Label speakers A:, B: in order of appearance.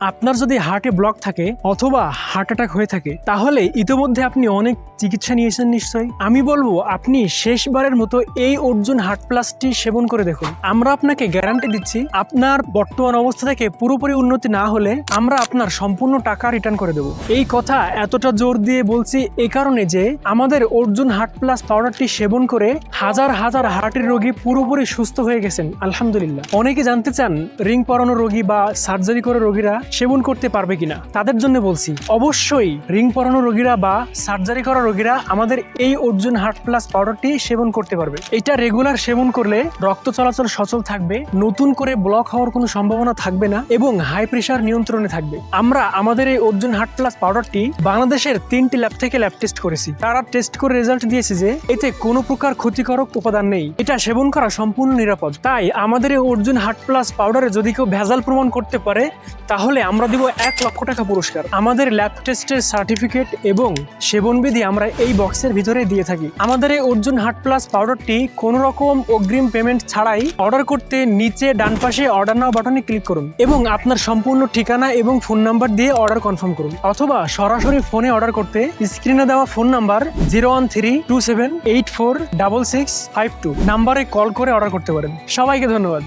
A: আপনার যদি হার্টে ব্লক থাকে অথবা হার্ট অ্যাটাক হয়ে থাকে তাহলে ইতিমধ্যে আপনি অনেক চিকিৎসা নিয়েছেন নিশ্চয়ই। আমি বলবো আপনি শেষবারের মতো এই অর্জুন হার্ট প্লাসটি সেবন করে দেখুন। আমরা আপনাকে গ্যারান্টি দিচ্ছি আপনার বর্তমান অবস্থা থেকে পুরোপুরি উন্নতি না হলে আমরা আপনার সম্পূর্ণ টাকা রিটার্ন করে দেব। এই কথা এতটা জোর দিয়ে বলছি এই কারণে যে আমাদের অর্জুন হার্ট প্লাস পাউডারটি সেবন করে হাজার হাজার হার্টের রোগী পুরোপুরি সুস্থ হয়ে গেছেন আলহামদুলিল্লাহ। অনেকে জানতে চান রিং পরানো রোগী বা সার্জারি করা রোগীরা সেবন করতে পারবে কিনা। তাদের জন্য বলছি অবশ্যই রিং পরানো রোগীরা বা সার্জারি করা রোগীরা আমাদের এই অর্জুন হার্ট প্লাস পাউডারটি সেবন করতে পারবে। এটা রেগুলার সেবন করলে রক্ত চলাচল সচল থাকবে, নতুন করে ব্লক হওয়ার কোনো সম্ভাবনা থাকবে না এবং হাই প্রেশার নিয়ন্ত্রণে থাকবে। আমরা আমাদের এই অর্জুন হার্ট প্লাস পাউডারটি বাংলাদেশের 3টি ল্যাব থেকে ল্যাব টেস্ট করেছি। তারা টেস্ট করে রেজাল্ট দিয়েছে যে এতে কোনো প্রকার ক্ষতিকারক উপাদান নেই, এটা সেবন করা সম্পূর্ণ নিরাপদ। তাই আমাদের এই অর্জুন হার্ট প্লাস পাউডারে যদি কেউ ভেজাল প্রমাণ করতে পারে তাহলে আমরা দিব 1 লক্ষ টাকা পুরস্কার। আমাদের ল্যাব টেস্টের সার্টিফিকেট এবং সেবনবিধি আমরা এই বক্সের ভিতরে দিয়ে থাকি। আমাদের এই অর্জুন হার্ট প্লাস পাউডারটি কোনো রকম অগ্রিম পেমেন্ট ছাড়াই অর্ডার করতে নিচে ডান পাশে অর্ডার নাও বাটনে ক্লিক করুন এবং আপনার সম্পূর্ণ ঠিকানা এবং ফোন নাম্বার দিয়ে অর্ডার কনফার্ম করুন, অথবা সরাসরি ফোনে অর্ডার করতে স্ক্রিনে দেওয়া ফোন নাম্বার 01327846652 নাম্বারে কল করে অর্ডার করতে পারেন। সবাইকে ধন্যবাদ।